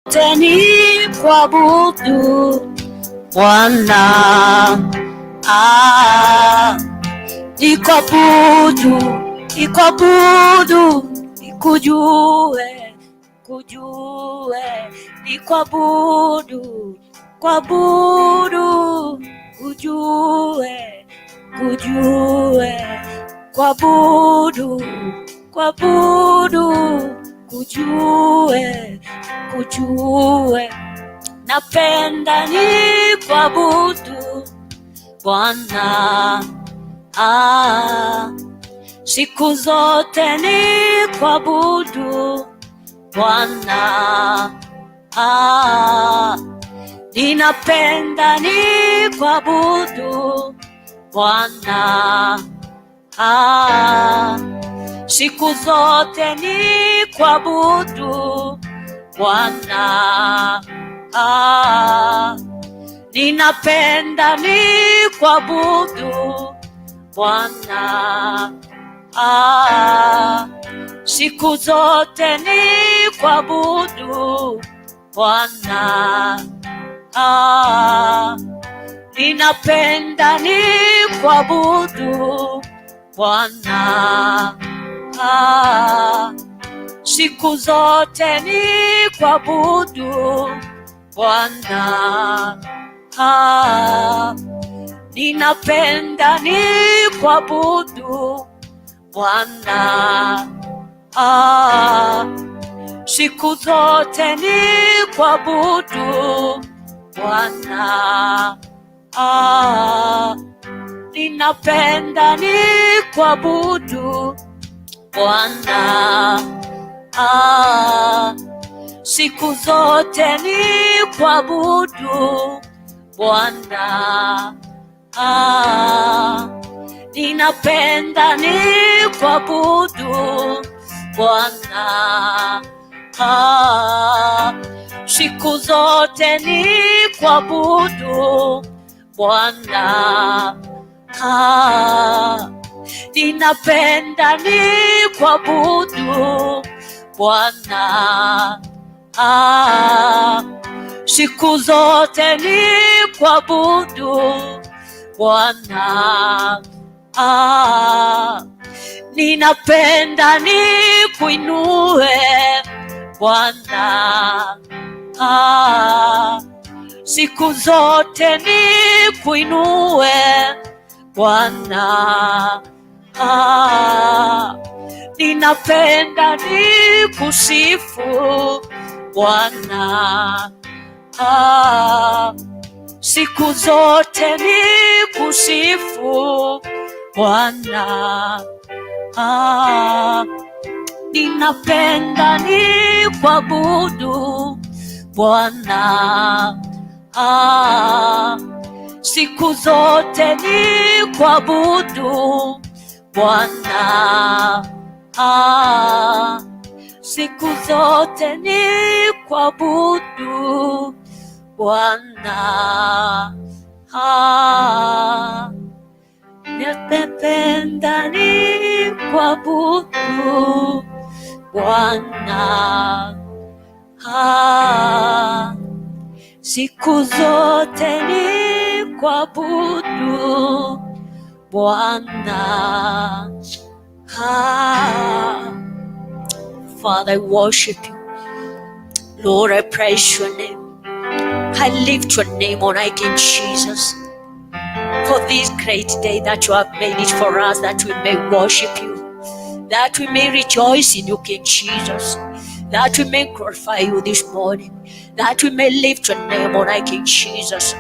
Teni kuabudu Bwana, nikuabudu, nikujue, nikuabudu, kujue, kujue, napenda nikuabudu Bwana, siku zote nikuabudu Bwana, ninapenda nikuabudu Bwana, siku zote nikuabudu Bwana, ninapenda nikuabudu Bwana, siku zote nikuabudu Bwana, ninapenda nikuabudu Bwana, siku zote nikuabudu Bwana, ninapenda nikuabudu Bwana, siku zote nikuabudu Bwana, ninapenda nikuabudu Bwana, siku zote nikuabudu Bwana, ninapenda nikuabudu Bwana, siku zote nikuabudu Bwana, ninapenda nikuabudu Bwana, siku zote nikuabudu Bwana, ninapenda nikuinue Bwana, siku zote nikuinue Bwana, ninapenda nikusifu Bwana, siku zote nikusifu Bwana, ninapenda nikuabudu Bwana, siku zote nikuabudu Bwana, siku zote nikuabudu Bwana, napenda nikuabudu Bwana, siku zote nikuabudu Bwana. Father, I worship you. Lord, I praise your name. I lift your name on high, King Jesus, for this great day that you have made it for us, that we may worship you, that we may rejoice in you, King Jesus, that we may glorify you this morning, that we may lift your name on high, King Jesus,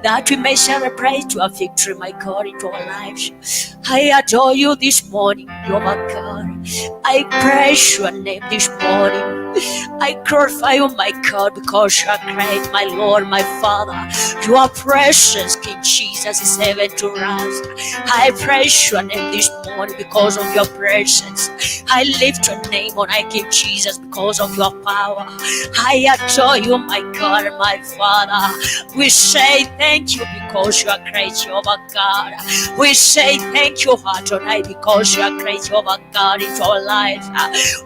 that we may celebrate your victory, my God, into our lives. I adore you this morning, you're my God. I praise your name this morning. I glorify you, my God, because you are great, my Lord, my Father. You are precious, King Jesus is heaven to us. I praise your name this morning because of your presence. I lift your name on high, King Jesus, because of your power. I adore you, my God and my Father. We say thank you because you are great, Jehovah God. We say thank you, Adonai, because you are great, Jehovah God, into our lives.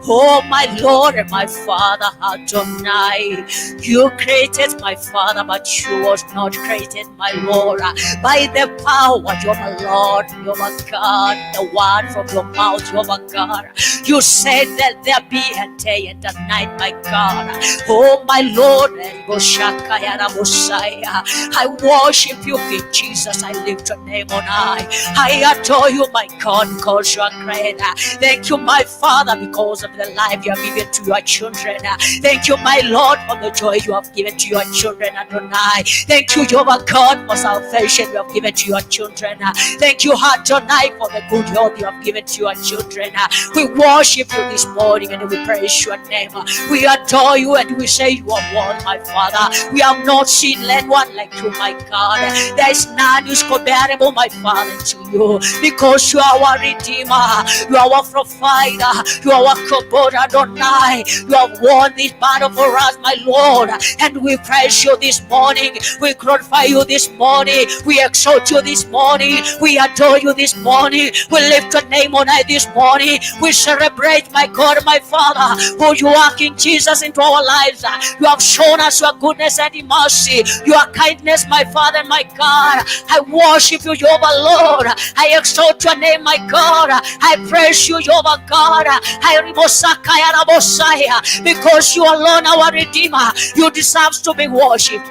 Oh, my Lord and my Father, Father, Adonai. You created my Father, but you was not created, my Lord. By the power, Jehovah Lord, Jehovah God, the word from your mouth, Jehovah God. You said that there be a day and a night, my God. Oh, my Lord, I worship you, King Jesus. I lift your name on high. I adore you, my God, because you are great. Thank you, my Father, because of the life you have given to your children. Thank you, my Lord, for the joy you have given to your children, Adonai. Thank you, Jehovah God, for salvation you have given to your children. Thank you, Adonai, for the good health you have given to your children. We worship you this morning and we praise your name. We adore you and we say you are one, my Father. We have not seen anyone like you, my God. There is none who is comparable, my Father, to you, because you are our Redeemer, you are our provider, you are our Kabod Adonai. You have won this battle for us, my Lord, and we praise you this morning. We glorify you this morning. We exalt you this morning. We adore you this morning. We lift your name on high this morning. We celebrate, my God, my Father, who you are, King Jesus, into our lives. You have shown us your goodness and your mercy, your kindness, my Father and my God. I worship you, Jehovah Lord. I exalt your name, my God. I praise you, Jehovah God. Because you alone, our Redeemer, you deserve to be worshipped.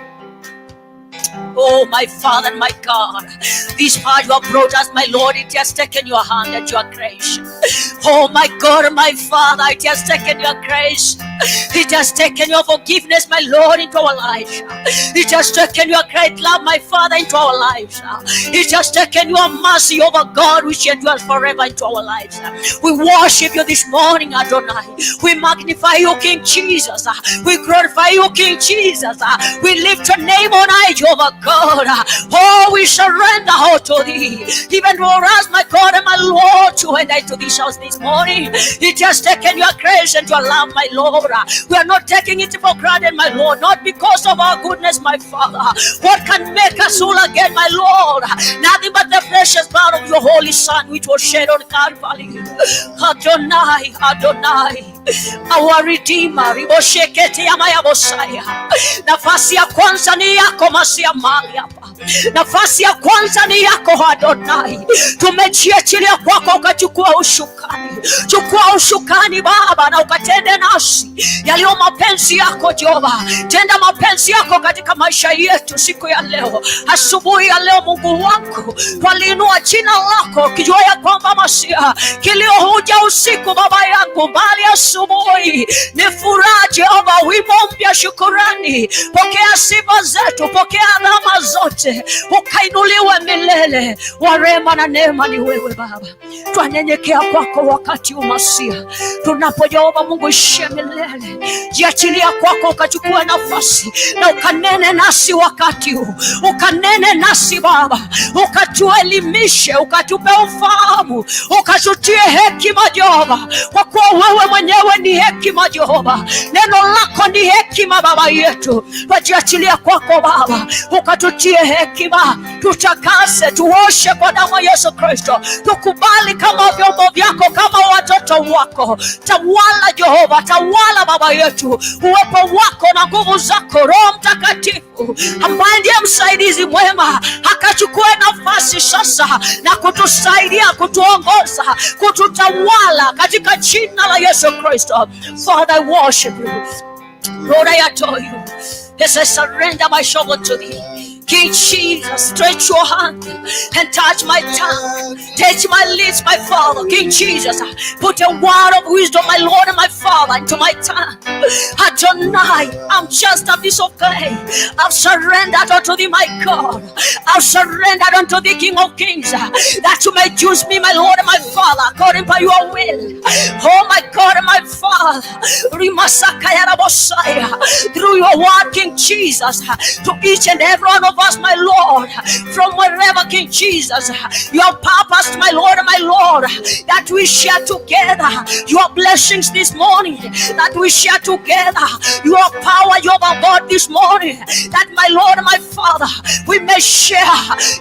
Oh, my Father and my God, this far you have brought us, my Lord. It has taken your hand and your grace. Oh, my God and my Father, it has taken your grace. It has taken your forgiveness, my Lord, into our lives. It has taken your great love, my Father, into our lives. It has taken your mercy over God, which endures forever, into our lives. We worship you this morning, Adonai. We magnify you, King Jesus. We glorify you, King Jesus. We lift your name on high, Jehovah God. Oh, we surrender all to thee. Even for us, my God and my Lord, to enter into this house this morning. It has taken your grace and your love, my Lord. We are not taking it for granted, my Lord, not because of our goodness, my Father. What can make us whole again, my Lord? Nothing but the precious blood of your Holy Son, which was shed on Calvary. Adonai, Adonai, our Redeemer. Ribosheketi amaya Bosaya. Nafasi ya kwanza ni yako, masia mali hapa. Nafasi ya kwanza ni yako, Adonai. Tumejiachilia kwako, ukachukua ushukani. Chukua ushukani Baba, na ukatende nasi yaliyo mapenzi yako Jehova. Tenda mapenzi yako katika maisha yetu siku ya leo, asubuhi ya leo. Mungu wangu, twaliinua jina lako, kijua ya kwamba Masia kilio huja usiku, Baba yangu, bali asubuhi ni furaha Jehova. Wimbo mpya, shukurani. Pokea sifa zetu, pokea adhama zote, ukainuliwe milele. Warema na neema ni wewe Baba. Twanyenyekea kwako wakati umasia, tunapo Jehova Mungu ishie milele. Jiachilia kwako, ukachukua nafasi na ukanene nasi wakati huu. Ukanene nasi Baba, ukatuelimishe, ukatupe ufahamu, ukatutie hekima Jehova, kwa kuwa wewe mwenyewe ni hekima Jehova. Neno lako ni hekima Baba yetu. Tujiachilia kwako Baba, ukatutie hekima. Tutakase, tuoshe kwa damu ya Yesu Kristo. Tukubali kama vyombo vyako, kama watoto wako. Tawala Jehova, tawala Baba yetu. Uwepo wako na nguvu zako, Roho Mtakatifu ambaye ndiye msaidizi mwema, akachukue nafasi sasa na kutusaidia, kutuongoza, kututawala katika jina la Yesu Kristo. Father, I worship you. Lord, I adore you. Yes, I surrender my shoulder to thee. King Jesus, stretch your hand and touch my tongue, touch my lips, my Father. King Jesus, put a word of wisdom, my Lord and my Father, into my tongue. Adonai, I'm just a piece of clay. I've surrendered unto thee, my God. I've surrendered unto thee, King of Kings, that you may use me, my Lord and my Father, according to your will. Oh, my God and my Father, through your word, King Jesus, to each and every one of us, my Lord, from wherever, King Jesus. You have purposed, my Lord, that we share together your blessings this morning, that we share together your power, your God this morning, that my Lord, my Father, we may share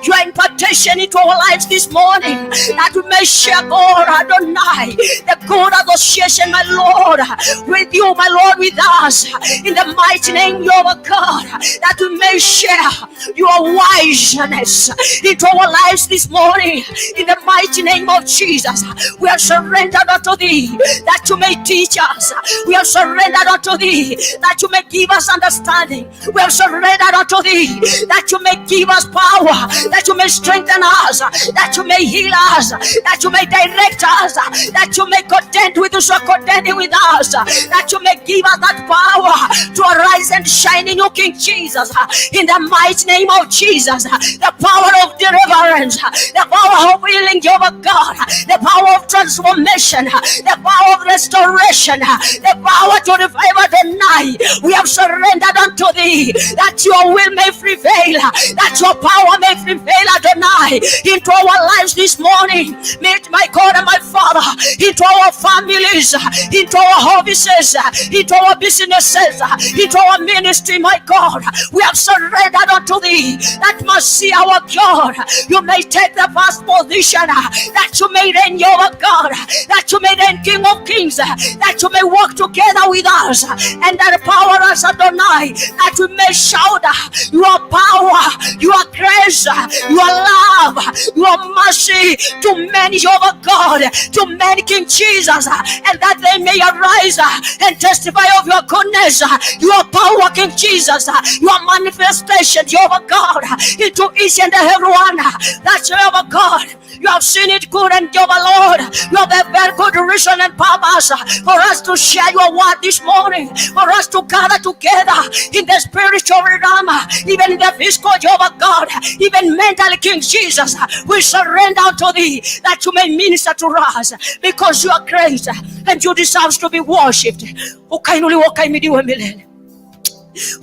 your impartation into our lives this morning, that we may share, God Adonai, the good association, my Lord, with you, my Lord, with us, in the mighty name of God, that we may share your wiseness into our lives this morning, in the mighty name of Jesus. We are surrendered unto thee, that you may teach us. We are surrendered unto thee, that you may give us understanding. We are surrendered unto thee, that you may give us power, that you may strengthen us, that you may heal us, that you may direct us, that you may contend with us or contending with us, that you may give us that power to arise and shine in you, King Jesus, in the mighty name of Jesus. The power of deliverance, the power of healing, Jehovah God, the power of transformation, the power of restoration, the power to revive the night. We have surrendered unto thee, that your will may prevail, that your power may prevail, Adonai, into our lives this morning. Meet my God and my Father, into our families, into our offices, into our businesses, into our ministry, my God. We have surrendered unto thee, that must see our God. You may take the first position, that you may reign, your God, that you may reign, King of Kings, that you may walk together with us and empower us, Adonai, that we may shout your power, your grace, your love, your mercy to many, your God, to many, King Jesus, and that they may arise and testify of your goodness, your power, King Jesus, your manifestation, your God, into each and every one. That's your God. You have seen it good, and your Lord, you have a very good reason and purpose for us to share your word this morning, for us to gather together in the spiritual realm, even in the physical, Jehovah God, even mentally, King Jesus. We surrender to thee, that you may minister to us, because you are great and you deserve to be worshipped.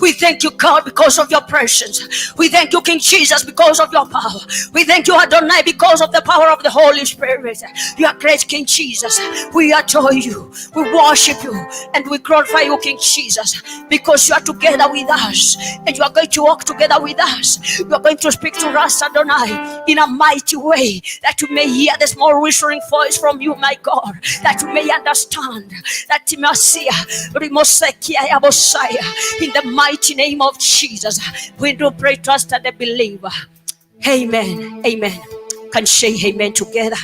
We thank you, God, because of your presence. We thank you, King Jesus, because of your power. We thank you, Adonai, because of the power of the Holy Spirit. You are great, King Jesus. We adore you. We worship you. And we glorify you, King Jesus, because you are together with us. And you are going to walk together with us. You are going to speak to us, Adonai, in a mighty way, that you may hear the small whispering voice from you, my God, that you may understand, that you may see, in the mighty name of Jesus. We do pray, trust, and believe. Amen. Amen. Can say amen together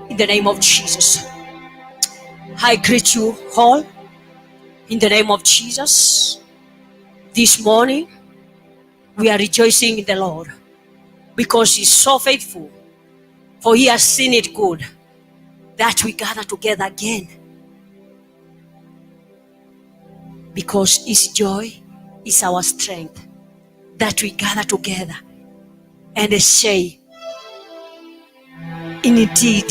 in the name of Jesus. I greet you all in the name of Jesus. This morning we are rejoicing in the Lord, because he's so faithful, for he has seen it good that we gather together again, because his joy is our strength, that we gather together and say, indeed,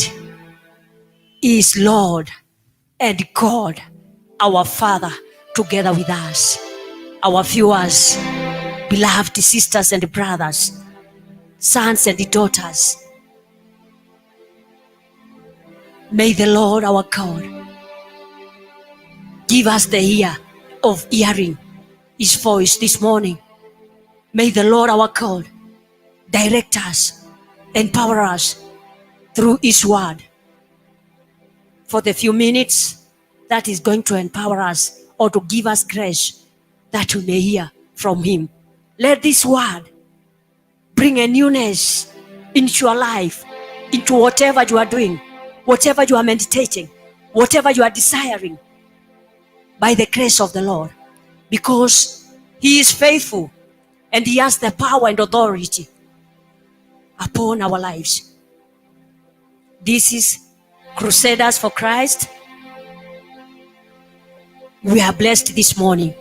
he is Lord and God, our Father, together with us. Our viewers, beloved sisters and brothers, sons and daughters, may the Lord our God give us the ear of hearing his voice this morning. May the Lord our God direct us, empower us through his word. For the few minutes that is going to empower us, or to give us grace, that we may hear from him. Let this word bring a newness into your life, into whatever you are doing, whatever you are meditating, whatever you are desiring, by the grace of the Lord, because he is faithful and he has the power and authority upon our lives. This is Crusaders for Christ. We are blessed this morning,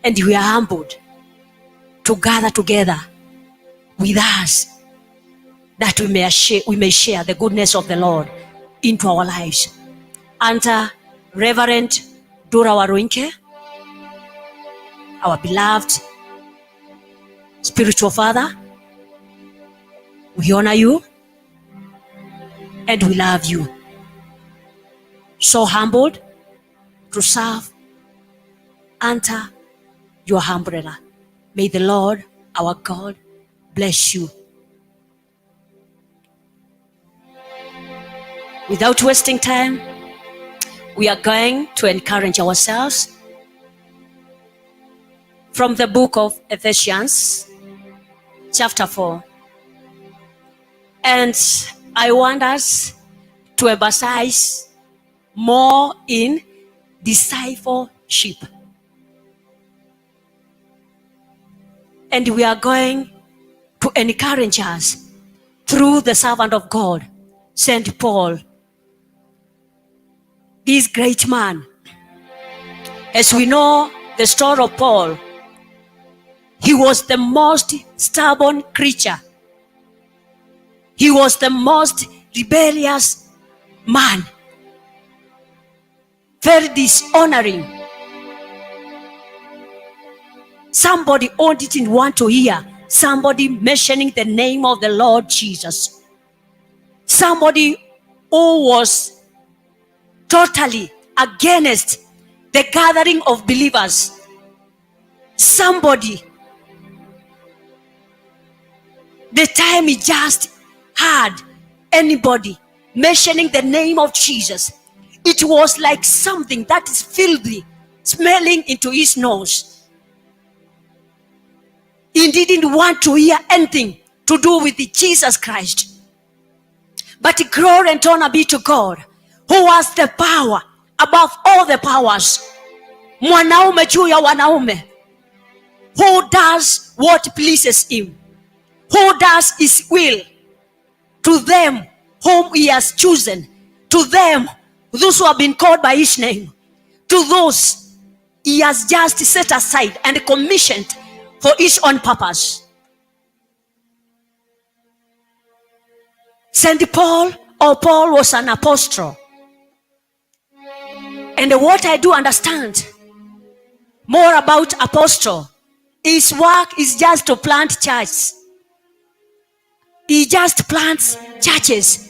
and we are humbled to gather together with us, that we may share the goodness of the Lord into our lives. Under Reverend Dora Warunke, our beloved Spiritual Father, we honor you and we love you. So humbled to serve under your umbrella. May the Lord, our God, bless you. Without wasting time, we are going to encourage ourselves from the book of Ephesians, chapter 4. And I want us to emphasize more in discipleship. And we are going to encourage us through the servant of God, St. Paul, this great man. As we know the story of Paul, he was the most stubborn creature. He was the most rebellious man, very dishonoring. Somebody who didn't want to hear somebody mentioning the name of the Lord Jesus. Somebody who was totally against the gathering of believers. Somebody, the time he just heard anybody mentioning the name of Jesus, it was like something that is filthy, smelling into his nose. He didn't want to hear anything to do with Jesus Christ. But glory and honor be to God, who has the power above all the powers. Mwanaume juu ya wanaume. Who does what pleases him. Who does his will to them whom he has chosen. To them, those who have been called by his name. To those he has just set aside and commissioned for his own purpose. St. Paul, or Paul, was an apostle. And what I do understand more about apostle, his work is just to plant churches. He just plants churches.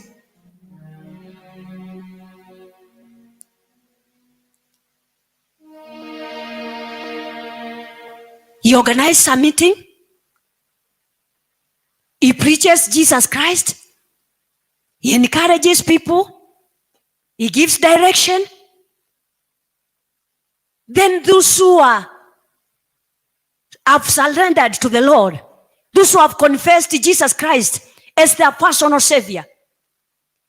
He organizes a meeting. He preaches Jesus Christ. He encourages people. He gives direction. Then those who have surrendered to the Lord, those who have confessed Jesus Christ as their personal Savior,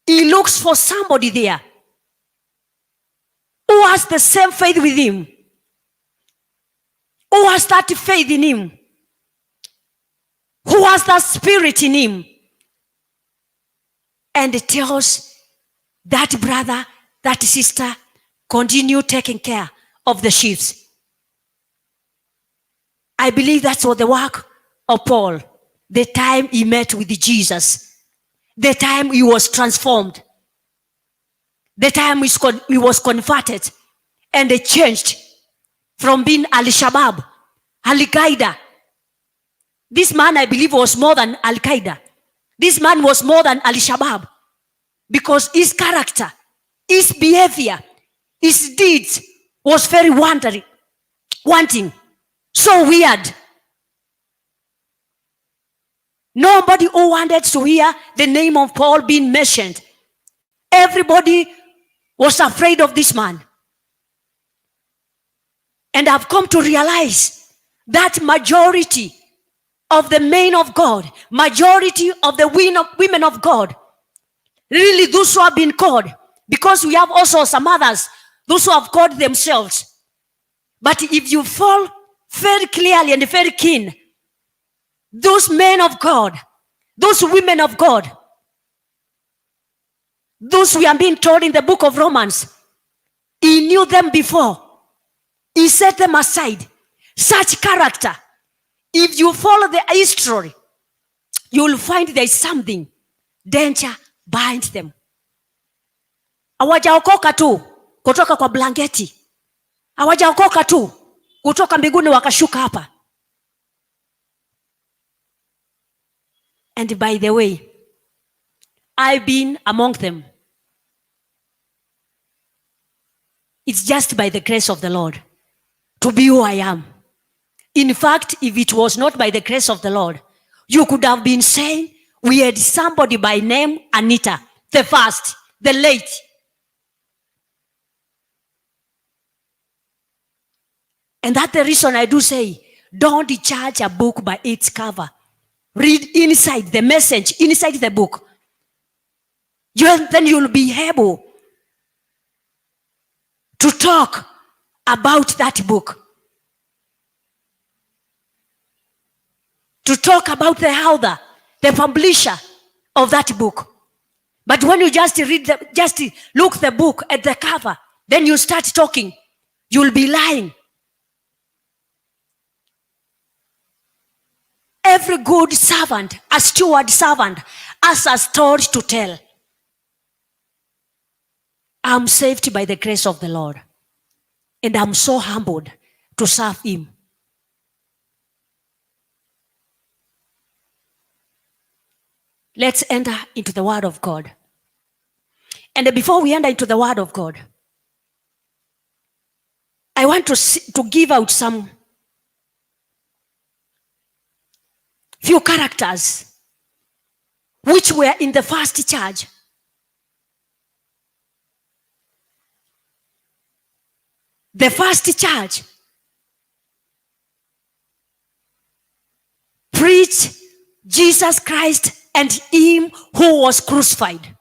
he looks for somebody there who has the same faith with him, who has that faith in him, who has that spirit in him, and tells that brother, that sister, continue taking care of the sheep. I believe that's what the work of Paul, the time he met with Jesus, the time he was transformed, the time he was converted and changed from being Al-Shabaab, Al-Qaeda. This man, I believe, was more than Al-Qaeda. This man was more than Al-Shabaab, because his character, his behavior, his deeds was very wanting, so weird. Nobody who wanted to hear the name of Paul being mentioned. Everybody was afraid of this man. And I've come to realize that majority of the men of God, majority of the women of God, really those who have been called, because we have also some others, those who have called themselves. But if you fall very clearly and very keen, those men of God, those women of God, those we are being told in the book of Romans, he knew them before. He set them aside. Such character, if you follow the history, you will find there is something danger behind them. Hawajaokoka tu kutoka kwa blanketi. Hawajaokoka tu kutoka mbinguni wakashuka hapa. And by the way, I've been among them. It's just by the grace of the Lord to be who I am. In fact, if it was not by the grace of the Lord, you could have been saying, we had somebody by name Anita, the first, the late. And that's the reason I do say, don't judge a book by its cover. Read inside the message, inside the book. Then you'll be able to talk about that book. To talk about the author, the publisher of that book. But when you just look the book at the cover, then you start talking, you'll be lying. Every good servant, a steward servant, has a story to tell. I'm saved by the grace of the Lord. And I'm so humbled to serve him. Let's enter into the word of God. And before we enter into the word of God, I want to give out some few characters which were in the first church. The first church preached Jesus Christ and him who was crucified.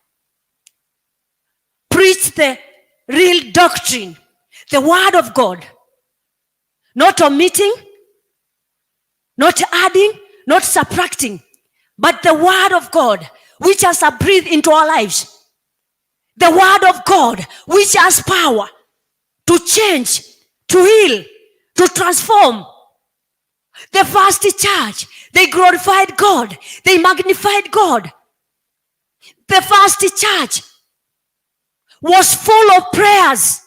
Preach the real doctrine, the word of God. Not omitting, not adding, not subtracting, but the word of God which has breathed into our lives. The word of God which has power to change, to heal, to transform. The first church, they glorified God. They magnified God. The first church was full of prayers.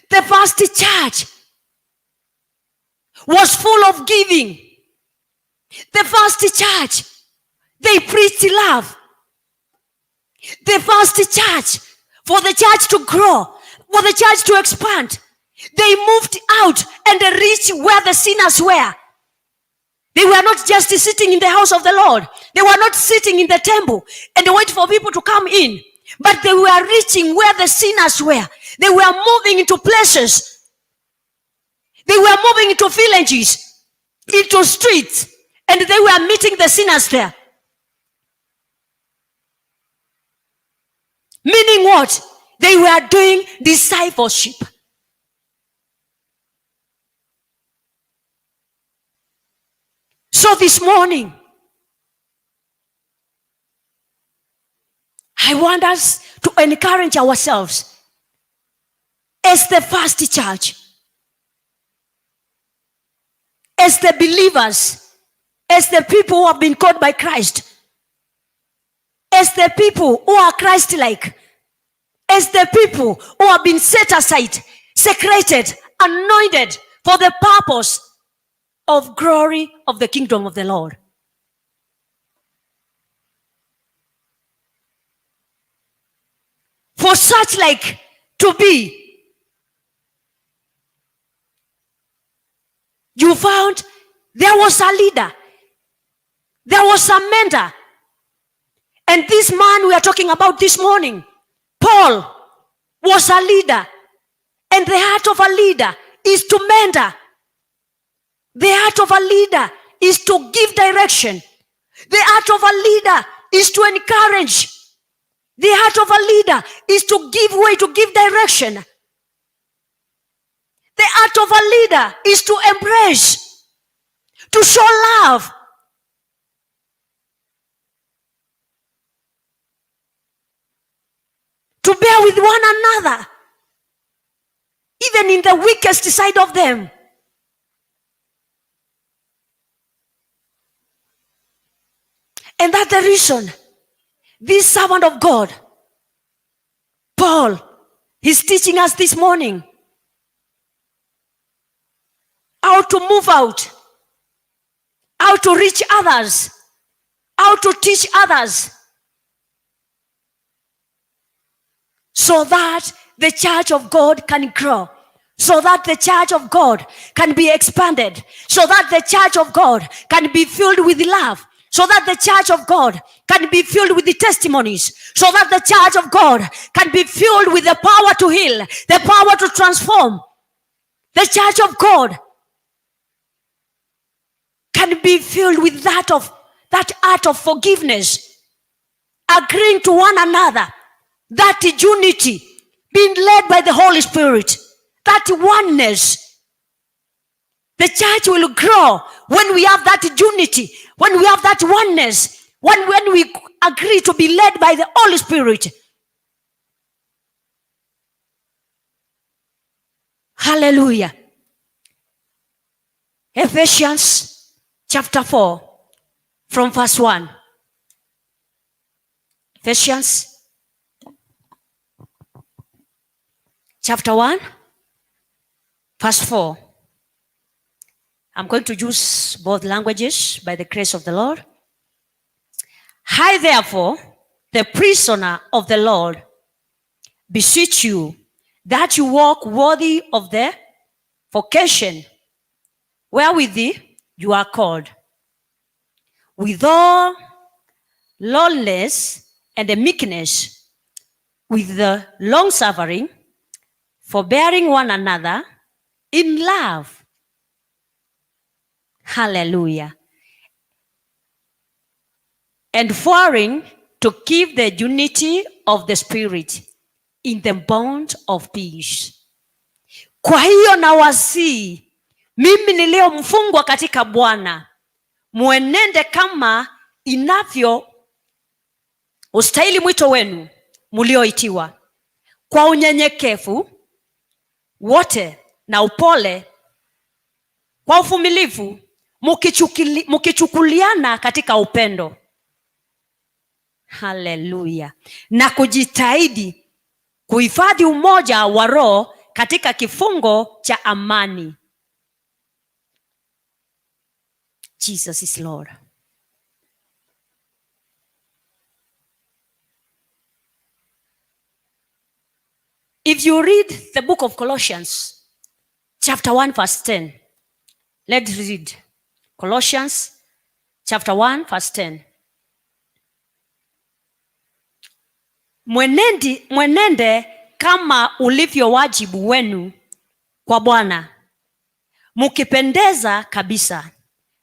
The first church was full of giving. The first church, they preached love. The first church, for the church to grow, for the church to expand, they moved out and reached where the sinners were. They were not just sitting in the house of the Lord. They were not sitting in the temple and wait for people to come in. But they were reaching where the sinners were. They were moving into places. They were moving into villages, into streets, and they were meeting the sinners there. Meaning what? They were doing discipleship. So this morning, I want us to encourage ourselves as the first church, as the believers, as the people who have been called by Christ, as the people who are Christ-like, as the people who have been set aside, separated, anointed for the purpose of glory of the kingdom of the Lord. For such like to be, you found there was a leader, there was a mentor. And this man we are talking about this morning, Paul, was a leader. And the heart of a leader is to mentor. The heart of a leader is to give direction. The heart of a leader is to encourage. The heart of a leader is to give way, to give direction. The heart of a leader is to embrace, to show love. To bear with one another, even in the weakest side of them. And that's the reason this servant of God, Paul, he's teaching us this morning how to move out, how to reach others, how to teach others, so that the church of God can grow, so that the church of God can be expanded, so that the church of God can be filled with love, so that the church of God can be filled with the testimonies, so that the church of God can be filled with the power to heal, the power to transform. The church of God can be filled with that art of forgiveness, agreeing to one another, that unity, being led by the Holy Spirit, that oneness. The church will grow when we have that unity, when we have that oneness, when we agree to be led by the Holy Spirit. Hallelujah. Ephesians chapter 4 from verse 1. Ephesians chapter 1 verse 4. I'm going to use both languages by the grace of the Lord. I therefore, the prisoner of the Lord, beseech you that you walk worthy of the vocation wherewith you are called, with all lowliness and meekness, with the long-suffering, forbearing one another in love. Hallelujah. And forbearing to keep the unity of the Spirit in the bond of peace. Kwa hiyo nawasihi mimi niliyomfungwa katika Bwana, muenende kama inavyo ustahili mwito wenu mlioitiwa, kwa unyenyekevu wote na upole, kwa uvumilivu, mkichukuliana katika upendo. Haleluya. Na kujitahidi kuhifadhi umoja wa roho katika kifungo cha amani. Jesus is Lord. If you read the book of Colossians, chapter 1, verse 10. Let's read Colossians, chapter 1, verse 10. Mwenende kama ulivyo wajibu wenu kwa Bwana, mukipendeza kabisa,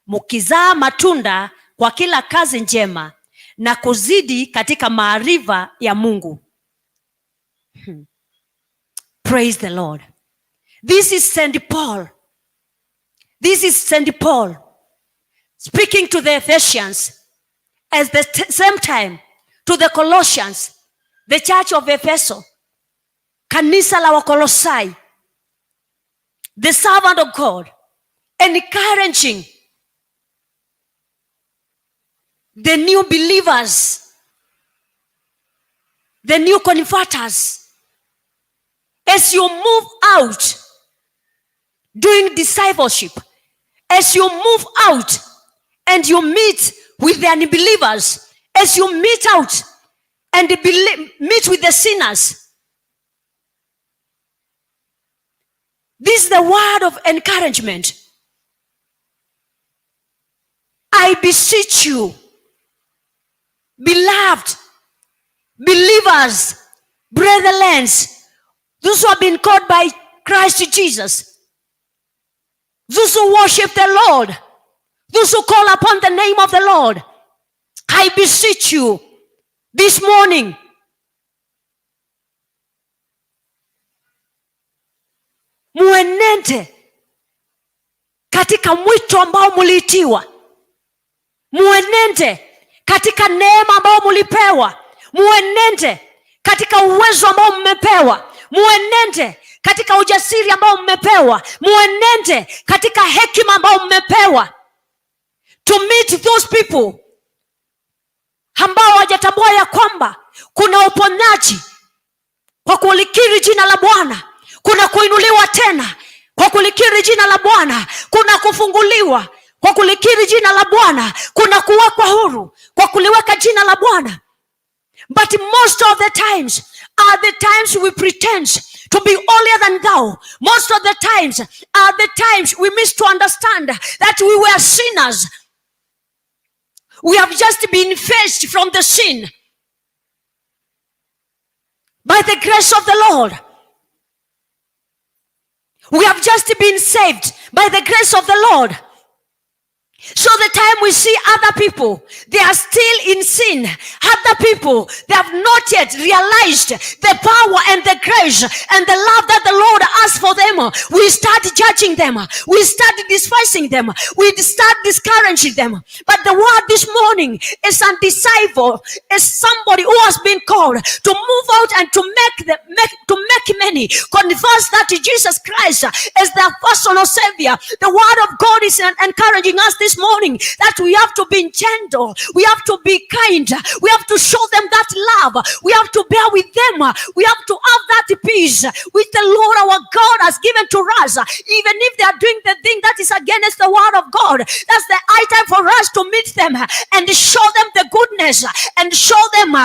mukizaa matunda kwa kila kazi njema, na kuzidi katika maarifa ya Mungu. Praise the Lord. This is St. Paul. This is St. Paul speaking to the Ephesians, at the same time to the Colossians, the church of Ephesus, kanisa la Wakolosai, the servant of God, encouraging the new believers, the new converters. As you move out doing discipleship, as you move out and you meet with the unbelievers, as you meet out and meet with the sinners, this is the word of encouragement. I beseech you, beloved believers, brethren, those who have been called by Christ Jesus, those who worship the Lord, those who call upon the name of the Lord, I beseech you this morning, muenende katika mwito ambao muliitiwa, muenende katika neema ambao mulipewa, muenende katika uwezo ambao mmepewa, muenende katika ujasiri ambao mmepewa, muenende katika hekima ambao mmepewa, to meet those people ambao hawajatambua ya kwamba kuna uponyaji kwa kulikiri jina la Bwana, kuna kuinuliwa tena kwa kulikiri jina la Bwana, kuna kufunguliwa Kwa kulikiri jina la Bwana kuna kuwekwa huru, kwa kuliweka jina la Bwana. But most of the times are the times we pretend to be holier than thou. Most of the times are the times we miss to understand that we were sinners. We have just been fetched from the sin by the grace of the Lord. We have just been saved by the grace of the Lord. So the time we see other people, they are still in sin. Other people, they have not yet realized the power and the grace and the love that the Lord has for them. We start judging them. We start despising them. We start discouraging them. But the word this morning is a disciple, is somebody who has been called to move out and to make many converse that Jesus Christ is their personal Savior. The word of God is encouraging us this morning that we have to be gentle, we have to be kind, we have to show them that love, we have to bear with them, we have to have that peace which the Lord our God has given to us. Even if they are doing the thing that is against the word of God, that's the high time for us to meet them and show them the goodness and show them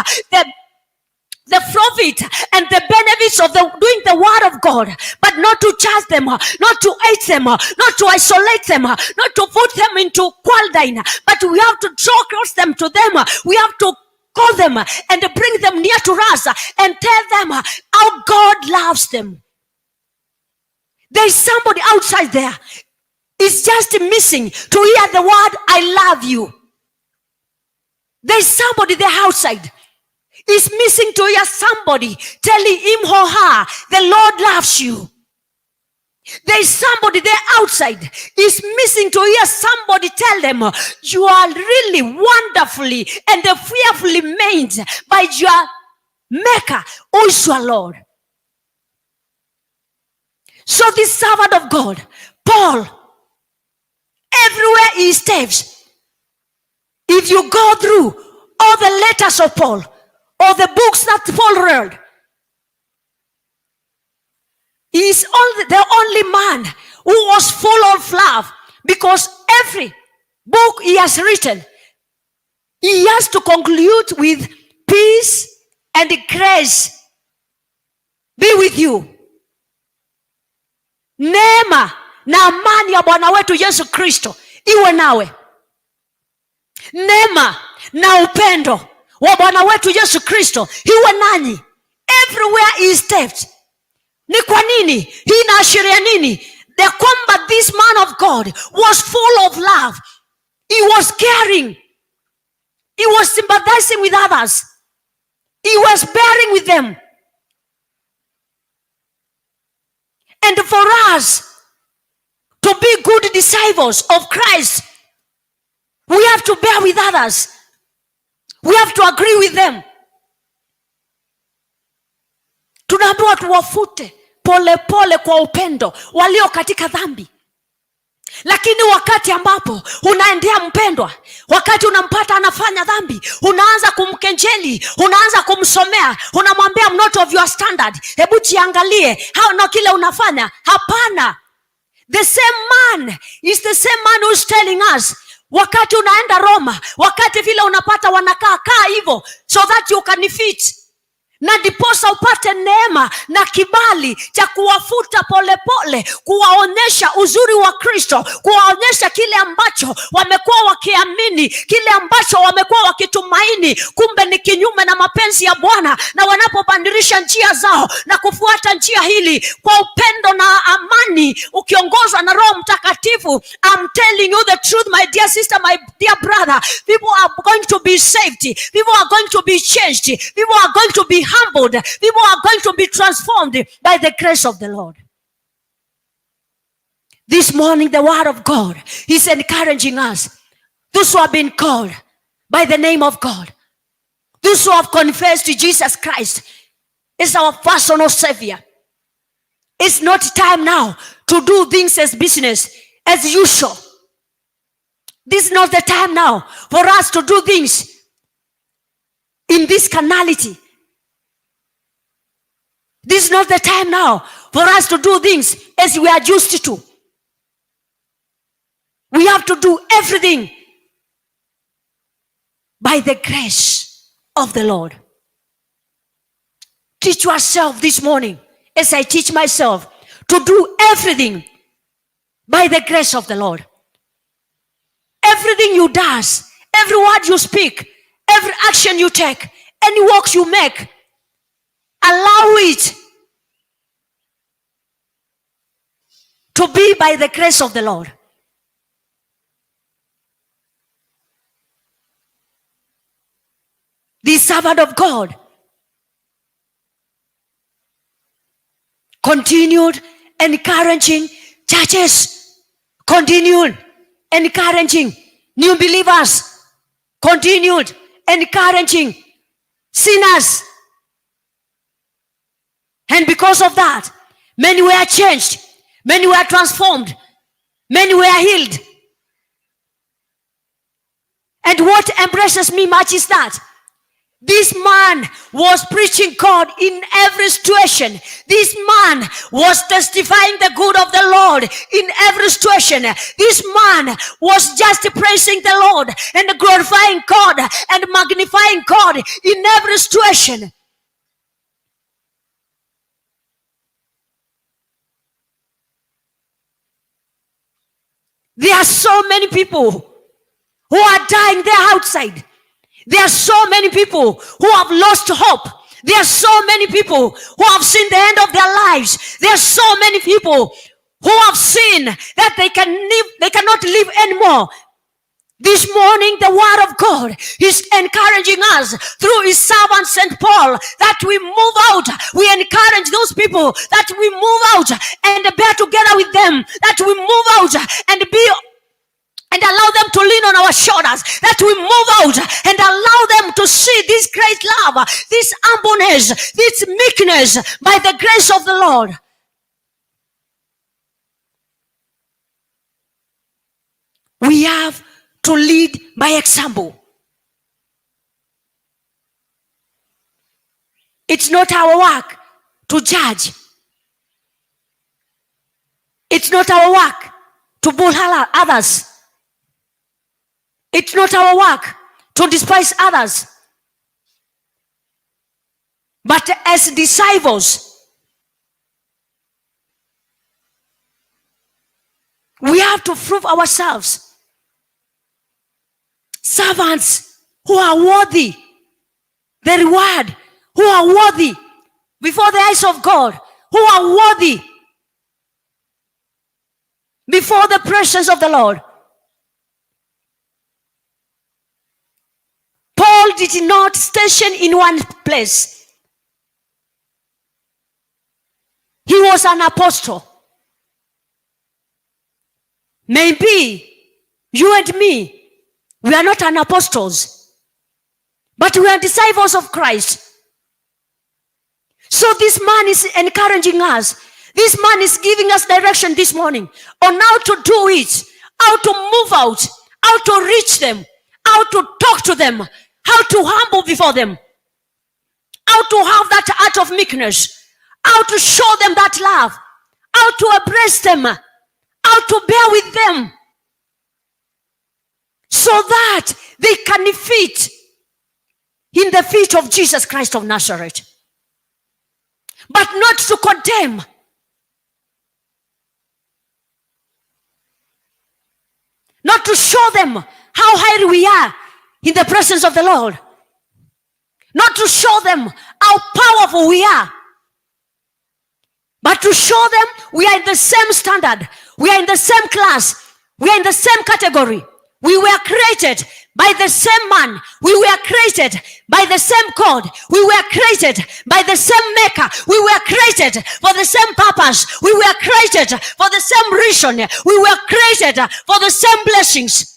the profit and the benefits of doing the word of God, but not to judge them, not to hate them, not to isolate them, not to put them into quarantine, but we have to draw close them to them. We have to call them and bring them near to us and tell them how God loves them. There is somebody outside there. It's just missing to hear the word, I love you. There is somebody there outside. Is missing to hear somebody telling him or her, the Lord loves you. There is somebody there outside. Is missing to hear somebody tell them, you are really wonderfully and fearfully made by your Maker, who is your Lord. So this servant of God, Paul, everywhere he steps, if you go through all the letters of Paul, or the books that Paul read, he is the only man who was full of love, because every book he has written, he has to conclude with peace and grace be with you. Neema na amani ya Bwana wetu Yesu Kristo iwe nawe. Neema na upendo wa Bwana wetu Yesu Kristo iwe nanyi. Everywhere he stepped. Ni kwa nini? Hii inaashiria nini? The kwamba this man of God was full of love. He was caring. He was sympathizing with others. He was bearing with them. And for us to be good disciples of Christ, we have to bear with others. We have to agree with them. Tunaambiwa tuwafute pole pole kwa upendo walio katika dhambi. Lakini wakati ambapo unaendea mpendwa, wakati unampata anafanya dhambi, unaanza kumkenjeli, unaanza kumsomea, unamwambia I'm not of your standard, hebu jiangalie, hao na kile unafanya. Hapana. The same man is the same man who's telling us, wakati unaenda Roma, wakati vile unapata wanakaa hivyo so that you can fit, na ndiposa upate neema na kibali cha kuwafuta pole pole, kuwaonyesha uzuri wa Kristo, kuwaonyesha kile ambacho wamekuwa wakiamini, kile ambacho wamekuwa wakitumaini, kumbe ni kinyume na mapenzi ya Bwana, na wanapobadilisha njia zao na kufuata njia hili kwa upendo na amani, ukiongozwa na Roho Mtakatifu. I'm telling you the truth, my dear sister, my dear brother, people are going to be saved, people are going to be changed, people are going to be humbled, people are going to be transformed by the grace of the Lord. This morning the word of God is encouraging us, those who have been called by the name of God, those who have confessed Jesus Christ is our personal Savior. It's not time now to do things as business as usual. This is not the time now for us to do things in this carnality. This is not the time now for us to do things as we are used to. We we have to do everything by the grace of the Lord. Teach yourself this morning, as I teach myself, to do everything by the grace of the Lord. Everything you do, every word you speak, every action you take, any walks you make, allow it to be by the grace of the Lord. The servant of God continued encouraging churches, continued encouraging new believers, continued encouraging sinners. And because of that, many were changed, many were transformed, many were healed. And what impresses me much is that this man was preaching God in every situation. This man was testifying the good of the Lord in every situation. This man was just praising the Lord and glorifying God and magnifying God in every situation. There are so many people who are dying there outside. There are so many people who have lost hope. There are so many people who have seen the end of their lives. There are so many people who have seen that they cannot live anymore. This morning, the word of God is encouraging us through his servant St. Paul that we move out. We encourage those people that we move out and bear together with them, that we move out and allow them to lean on our shoulders, that we move out and allow them to see this great love, this humbleness, this meekness by the grace of the Lord. We have to lead by example. It's not our work to judge. It's not our work to bully others. It's not our work to despise others. But as disciples, we have to prove ourselves servants who are worthy the reward, who are worthy before the eyes of God, who are worthy before the presence of the Lord. Paul did not station in one place. He was an apostle. Maybe you and me, we are not an apostles, but we are disciples of Christ. So this man is encouraging us. This man is giving us direction this morning on how to do it, how to move out, how to reach them, how to talk to them, how to humble before them, how to have that heart of meekness, how to show them that love, how to embrace them, how to bear with them, so that they can fit in the feet of Jesus Christ of Nazareth. But not to condemn. Not to show them how high we are in the presence of the Lord. Not to show them how powerful we are. But to show them we are in the same standard. We are in the same class. We are in the same category. We were created by the same man. We were created by the same God. We were created by the same maker. We were created for the same purpose. We were created for the same reason. We were created for the same blessings.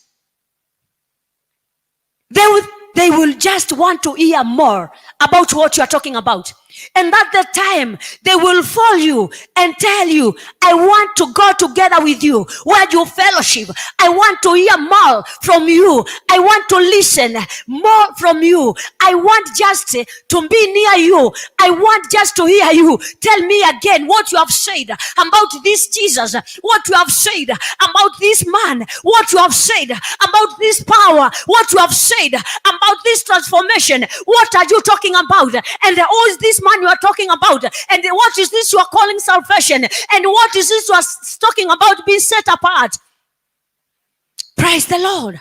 They will just want to hear more about what you are talking about. And at the time, they will follow you and tell you, I want to go together with you, where you fellowship. I want to hear more from you. I want to listen more from you. I want just to be near you. I want just to hear you. Tell me again what you have said about this Jesus, what you have said about this man, what you have said about this power, what you have said about this transformation. What are you talking about? And who is this man you are talking about? And what is this you are calling salvation? And what is this you are talking about being set apart? Praise the Lord.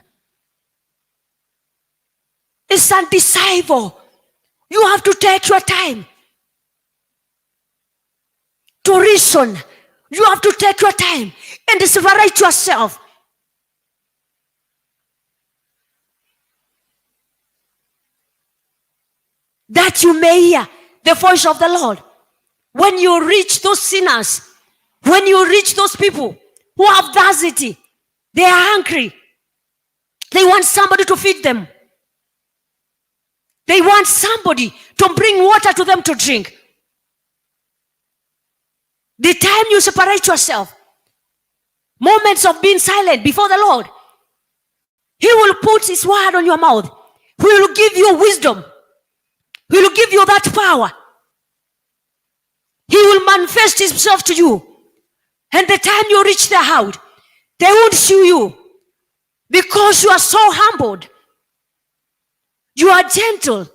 It's undesirable. You have to take your time to reason. You have to take your time and separate yourself. That you may hear the voice of the Lord. When you reach those sinners, when you reach those people who have audacity, they are hungry. They want somebody to feed them. They want somebody to bring water to them to drink. The time you separate yourself, moments of being silent before the Lord, He will put His word on your mouth. He will give you wisdom. He will give you that power. He will manifest Himself to you. And the time you reach the house, they won't see you because you are so humbled. You are gentle.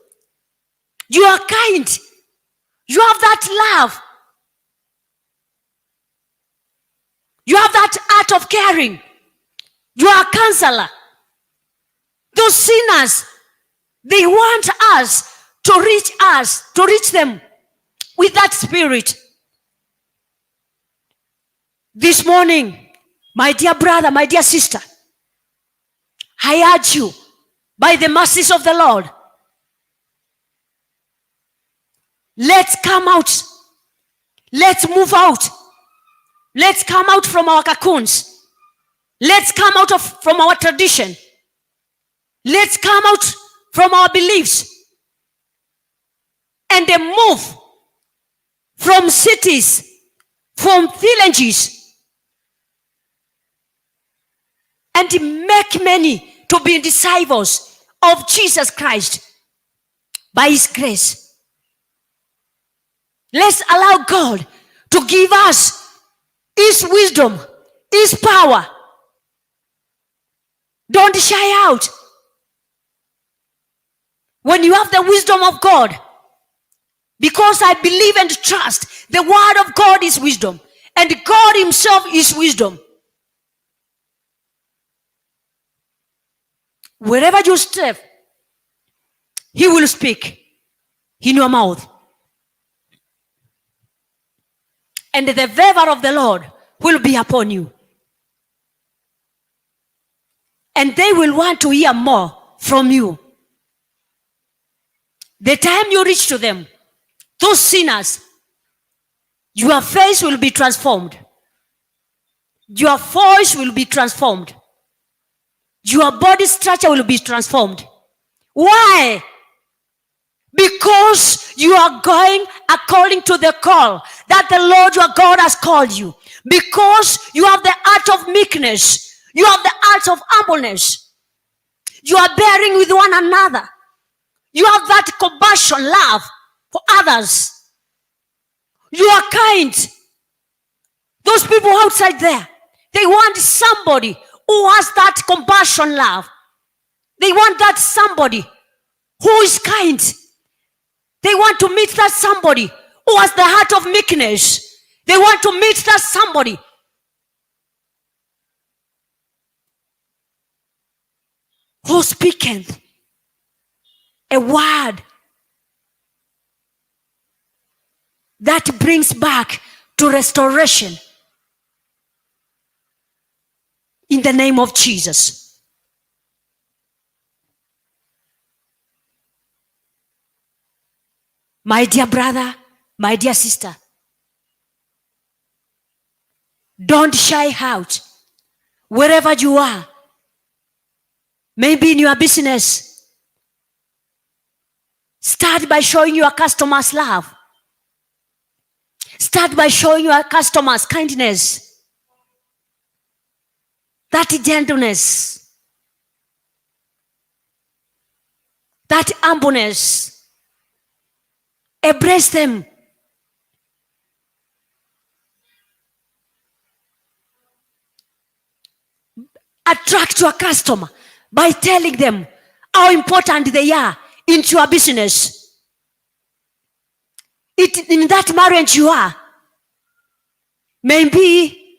You are kind. You have that love. You have that art of caring. You are a counselor. Those sinners, they want us to reach them with that spirit. This morning, my dear brother, my dear sister, I urge you, by the mercies of the Lord, let's come out. Let's move out. Let's come out from our cocoons. Let's come out from our tradition. Let's come out from our beliefs and then move from cities, from villages, and make many to be disciples of Jesus Christ by His grace. Let's allow God to give us His wisdom, His power. Don't shy out. When you have the wisdom of God, because I believe and trust the word of God is wisdom, and God Himself is wisdom. Wherever you step, He will speak in your mouth. And the favor of the Lord will be upon you. And they will want to hear more from you. The time you reach to them, those sinners, your face will be transformed. Your voice will be transformed. Your body structure will be transformed. Why? Because you are going according to the call that the Lord your God has called you. Because you have the art of meekness. You have the art of humbleness. You are bearing with one another. You have that compassion, love for others. You are kind. Those people outside there, they want somebody who has that compassion, love. They want that somebody who is kind. They want to meet that somebody who has the heart of meekness. They want to meet that somebody who speaketh a word that brings back to restoration in the name of Jesus. My dear brother, my dear sister, don't shy out wherever you are. Maybe in your business, start by showing your customers love. Start by showing your customers kindness, that gentleness, that humbleness. Embrace them. Attract your customer by telling them how important they are into your business. In that marriage you are, maybe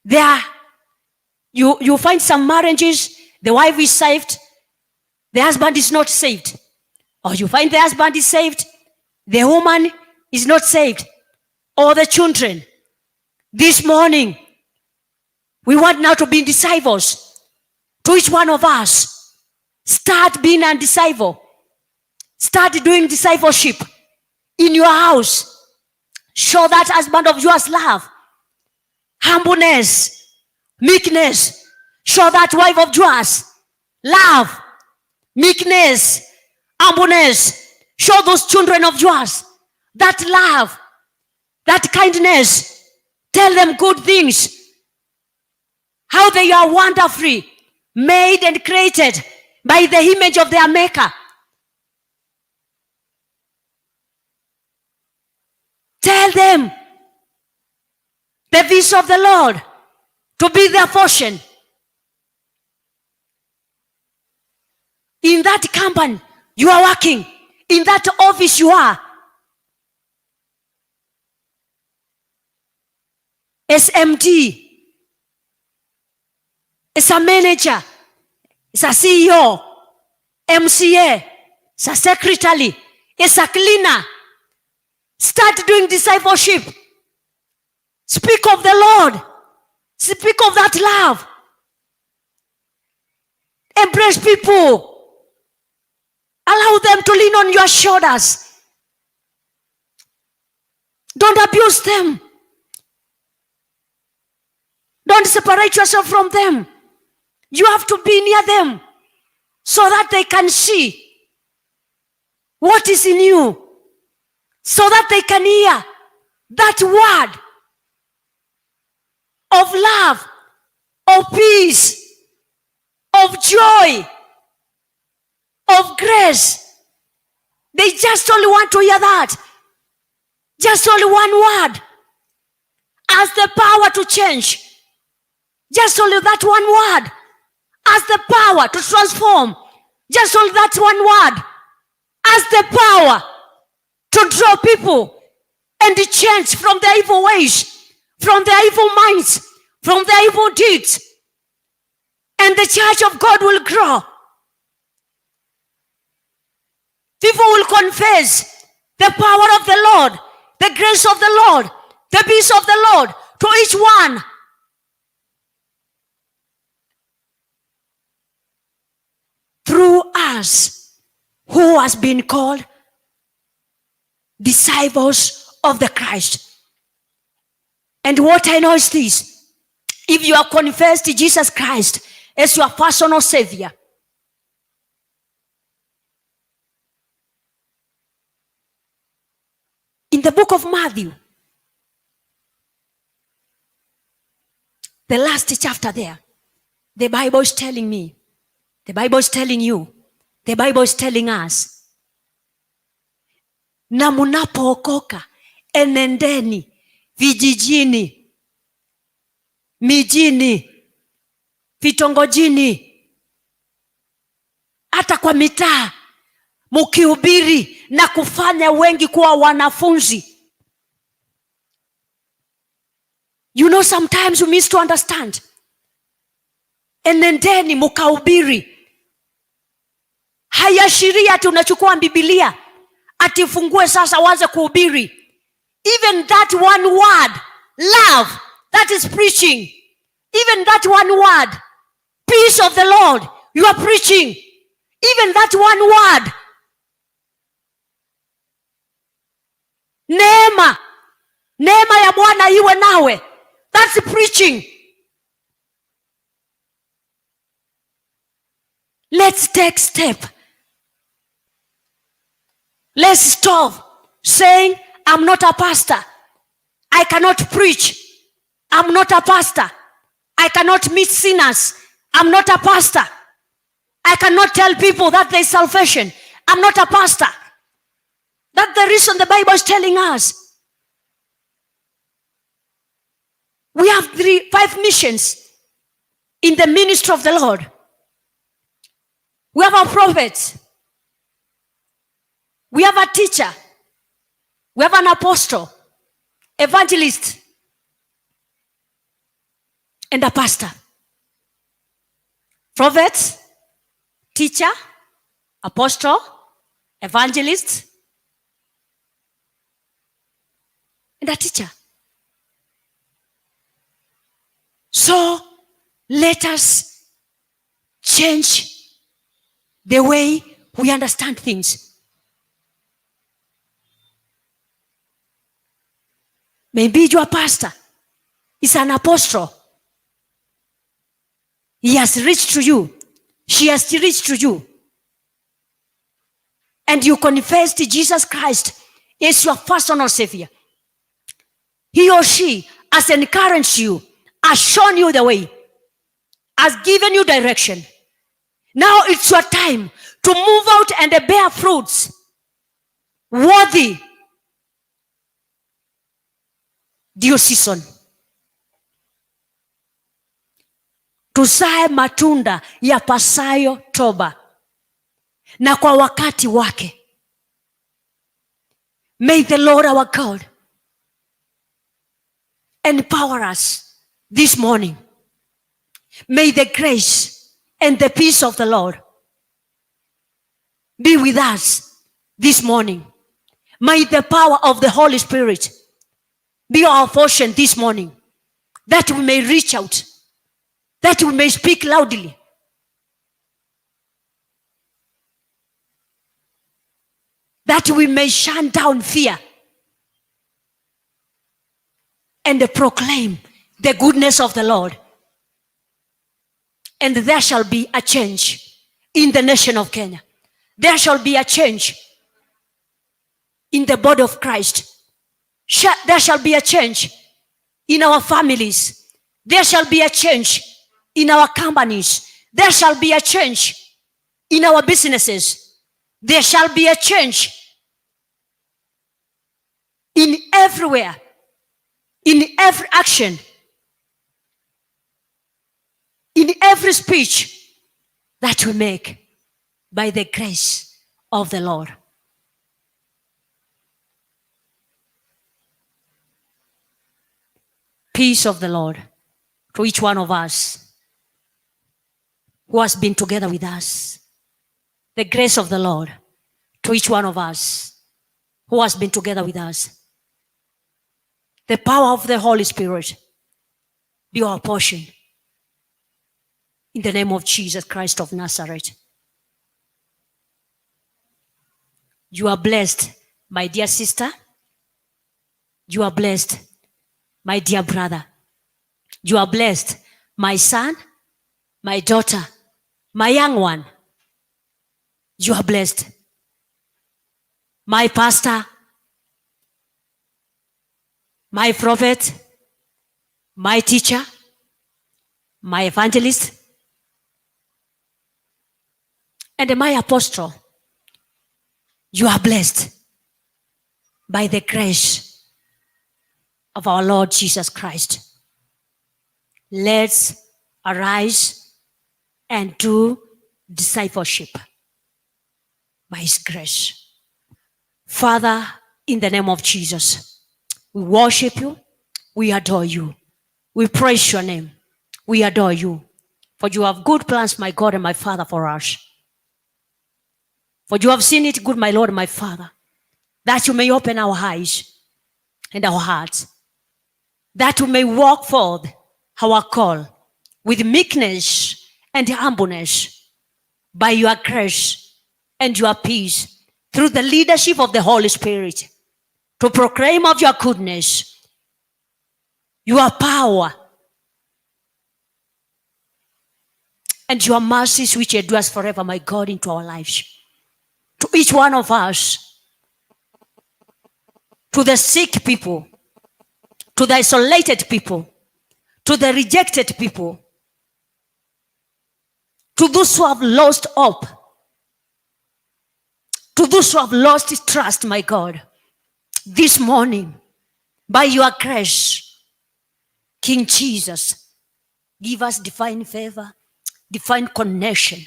there you find some marriages, the wife is saved, the husband is not saved. Or you find the husband is saved, the woman is not saved. Or the children. This morning, we want now to be disciples. To each one of us, start being a disciple. Start doing discipleship in your house. Show that husband of yours love, humbleness, meekness. Show that wife of yours love, meekness, humbleness. Show those children of yours that love, that kindness. Tell them good things, how they are wonderfully made and created by the image of their maker. Tell them the peace of the Lord to be their portion. In that company you are working, in that office you are, as MD, as a manager, as a CEO, MCA, as a secretary, as a cleaner, start doing discipleship. Speak of the Lord. Speak of that love. Embrace people. Allow them to lean on your shoulders. Don't abuse them. Don't separate yourself from them. You have to be near them so that they can see what is in you, so that they can hear that word of love, of peace, of joy, of grace. They just only want to hear that. Just only one word has the power to change. Just only that one word has the power to transform. Just only that one word has the power to draw people and change from their evil ways, from their evil minds, from their evil deeds. And the church of God will grow. People will confess the power of the Lord, the grace of the Lord, the peace of the Lord to each one. Through us, who has been called disciples of the Christ. And what I know is this: if you have confessed Jesus Christ as your personal Savior, in the book of Matthew, the last chapter there, the Bible is telling me, the Bible is telling you, the Bible is telling us, na munapookoka enendeni vijijini, mijini, vitongojini, hata kwa mitaa, mukihubiri na kufanya wengi kuwa wanafunzi. You know, sometimes we miss to understand. Enendeni mukahubiri hayashiria ati unachukua Biblia ati fungue sasa uanze kuhubiri. Even that one word, love, that is preaching. Even that one word, peace of the Lord, you are preaching. Even that one word, neema, neema ya Bwana iwe nawe, that's preaching. Let's take step. Let's stop saying, I'm not a pastor. I cannot preach. I'm not a pastor. I cannot meet sinners. I'm not a pastor. I cannot tell people that there's salvation. I'm not a pastor. That's the reason the Bible is telling us. We have 5 missions in the ministry of the Lord. We have a prophet. We have a teacher. We have an apostle, evangelist, and a pastor. Prophet, teacher, apostle, evangelist, and a teacher. So let us change the way we understand things. Maybe your pastor is an apostle. He has reached to you. She has reached to you. And you confessed Jesus Christ as your personal Savior. He or she has encouraged you, has shown you the way, has given you direction. Now it's your time to move out and bear fruits worthy due season. Tuzae matunda ya pasayo toba na kwa wakati wake. May the Lord our God empower us this morning. May the grace and the peace of the Lord be with us this morning. May the power of the Holy Spirit be our portion this morning, that we may reach out, that we may speak loudly, that we may shut down fear and proclaim the goodness of the Lord. And there shall be a change in the nation of Kenya. There shall be a change in the body of Christ. There shall be a change in our families. There shall be a change in our companies. There shall be a change in our businesses. There shall be a change in everywhere, in every action, in every speech that we make by the grace of the Lord. Peace of the Lord to each one of us who has been together with us. The grace of the Lord to each one of us who has been together with us. The power of the Holy Spirit be our portion. In the name of Jesus Christ of Nazareth. You are blessed, my dear sister. You are blessed, my dear brother. You are blessed, my son, my daughter, my young one. You are blessed, my pastor, my prophet, my teacher, my evangelist, and my apostle. You are blessed by the grace of our Lord Jesus Christ. Let's arise and do discipleship by His grace. Father, in the name of Jesus, we worship you, we adore you, we praise your name, we adore you, for you have good plans, my God and my Father, for us. For you have seen it good, my Lord and my Father, that you may open our eyes and our hearts, that we may walk forth our call with meekness and humbleness by your grace and your peace through the leadership of the Holy Spirit, to proclaim of your goodness, your power, and your mercies which endures forever, my God, into our lives. To each one of us, to the sick people, to the isolated people, to the rejected people, to those who have lost hope, to those who have lost trust, my God. This morning, by your grace, King Jesus, give us divine favor, divine connection,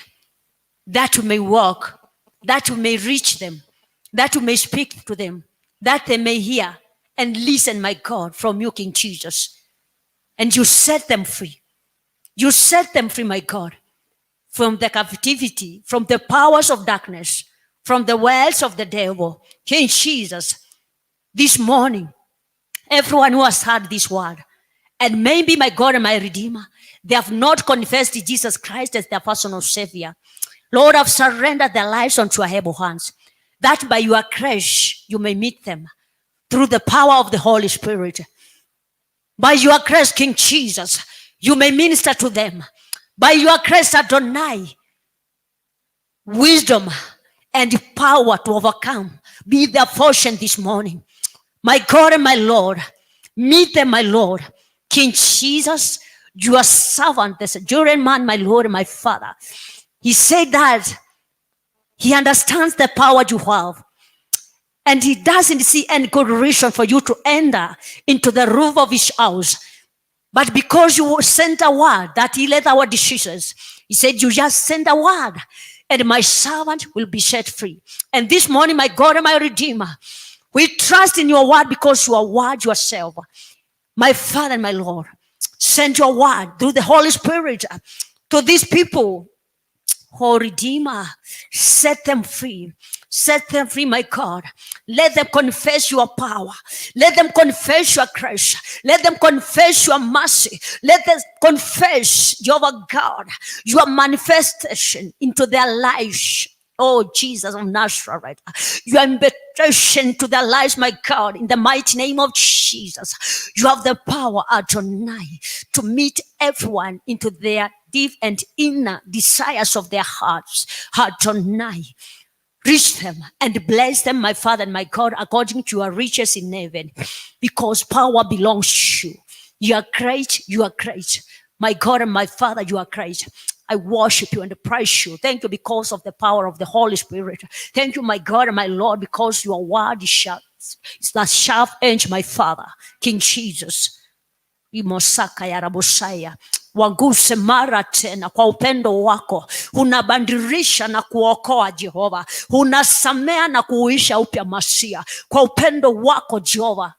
that we may walk, that we may reach them, that we may speak to them, that they may hear and listen, my God, from you, King Jesus. And you set them free. You set them free, my God, from the captivity, from the powers of darkness, from the wells of the devil. King Jesus, this morning, everyone who has heard this word, and maybe, my God and my Redeemer, they have not confessed Jesus Christ as their personal Savior. Lord, I've surrendered their lives unto your able hands, that by your grace you may meet them through the power of the Holy Spirit. By your grace, King Jesus, you may minister to them. By your grace, Adonai, wisdom and power to overcome be their portion this morning. My God and my Lord, meet them, my Lord. King Jesus, your servant, the Centurion man, my Lord and my Father, he said that he understands the power you have, and he doesn't see any good reason for you to enter into the roof of his house. But because you sent a word that healed our diseases, he said, you just send a word and my servant will be set free. And this morning, my God and my Redeemer, we trust in your word because you are word yourself. My Father and my Lord, send your word through the Holy Spirit to these people. Oh, Redeemer, set them free. Set them free, my God. Let them confess your power. Let them confess your grace. Let them confess your mercy. Let them confess, Jehovah God, your manifestation into their lives. Oh, Jesus of Nazareth, your invitation to their lives, my God, in the mighty name of Jesus. You have the power, Adonai, to meet everyone into their deep and inner desires of their hearts. Adonai, reach them and bless them, my Father and my God, according to your riches in heaven, because power belongs to you. You are great. You are great. My God and my Father, you are great. I worship you and praise you. Thank you because of the power of the Holy Spirit. Thank you, my God and my Lord, because your word is sharp. It's that sharp edge, my Father, King Jesus. Imosaka ya rabosaya. Waguse mara tena kwa upendo wako. Unabandirisha na kuokoa, Jehova. Unasamea na kuisha upya Masia. Kwa upendo wako, Jehova,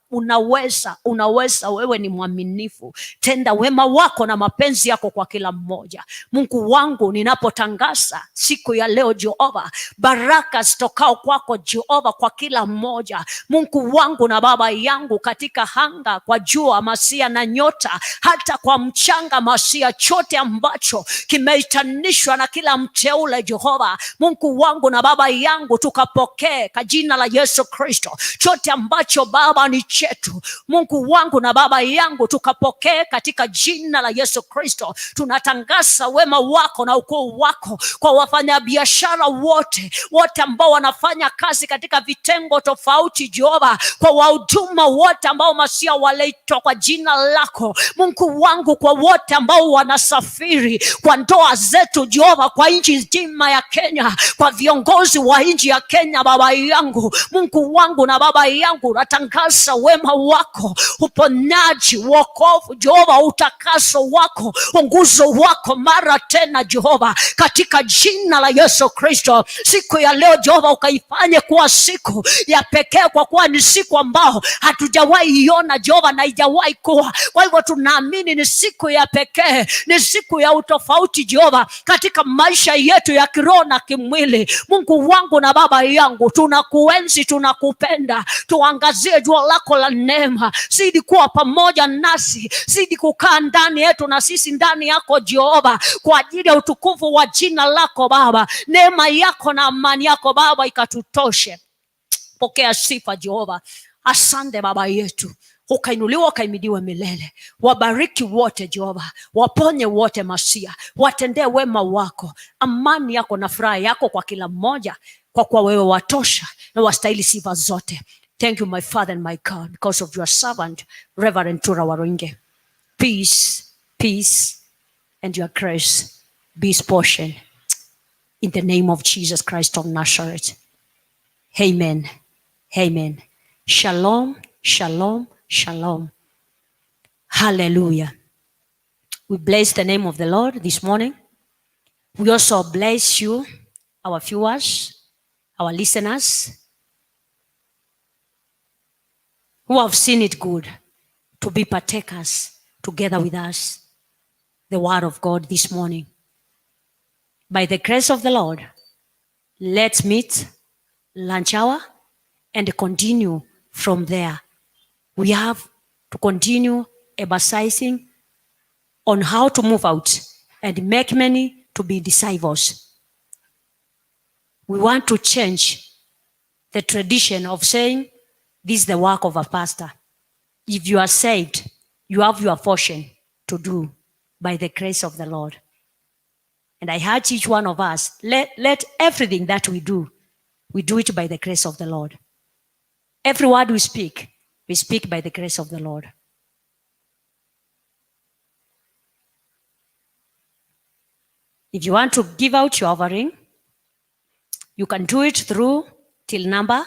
unaweza, wewe ni mwaminifu. Tenda wema wako na mapenzi yako kwa kila mmoja. Mungu wangu, ninapotangaza siku ya leo, Jehova, baraka zitokao kwako, Jehova, kwa kila mmoja. Mungu wangu na Baba yangu, katika anga, kwa jua, Masia, na nyota, hata kwa mchanga, Masia, chote ambacho kimeitanishwa na kila mteule, Jehova, Mungu wangu na Baba yangu, tukapokee kwa jina la Yesu Kristo. Chote ambacho Baba ni chetu, Mungu wangu na Baba yangu, tukapokee katika jina la Yesu Kristo. Tunatangaza wema wako na ukuu wako kwa wafanyabiashara wote ambao wanafanya kazi katika vitengo tofauti, Jehova, kwa wahuduma wote ambao Masia waleitwa kwa jina lako, Mungu wangu, kwa wote ambao wanasafiri kwa ndoa zetu, Jehova, kwa nchi nzima ya Kenya, kwa viongozi wa nchi ya Kenya, Baba yangu, Mungu wangu na Baba yangu, natangaza wema wako, uponyaji, wokovu, Jehova, utakaso wako, nguzo wako mara tena, Jehova, katika jina la Yesu Kristo. Siku ya leo, Jehova, ukaifanye kuwa siku ya pekee, kwa kuwa ni siku ambao hatujawahi iona, Jehova, na haijawahi kuwa. Kwa hivyo tunaamini ni siku ya pekee, ni siku ya utofauti, Jehova, katika maisha yetu ya kiroho na kimwili. Mungu wangu na Baba yangu, tunakuenzi, tunakupenda. Tuangazie jua lako la neema, zidi kuwa pamoja nasi, zidi kukaa ndani yetu na sisi ndani yako, Jehova, kwa ajili ya utukufu wa jina lako Baba. Neema yako na amani yako Baba ikatutoshe. Pokea sifa, Jehova. Asante Baba yetu, ukainuliwa, ukaimidiwe milele. Wabariki wote, Jehova, waponye wote, Masia, watendee wema wako, amani yako na furaha yako kwa kila mmoja, kwa kuwa wewe watosha na wastahili sifa zote. Thank you, my Father and my God, because of your servant, Reverend Tura Waringe. Peace, peace, and your grace be his portion. In the name of Jesus Christ of Nazareth. Amen. Amen. Shalom, shalom, shalom. Hallelujah. We bless the name of the Lord this morning. We also bless you, our viewers, our listeners, who have seen it good to be partakers together with us, the word of God this morning. By the grace of the Lord, let's meet lunch hour and continue from there. We have to continue emphasizing on how to move out and make many to be disciples. We want to change the tradition of saying, this is the work of a pastor. If you are saved, you have your portion to do by the grace of the Lord. And I urge each one of us, let everything that we do it by the grace of the Lord. Every word we speak by the grace of the Lord. If you want to give out your offering, you can do it through till number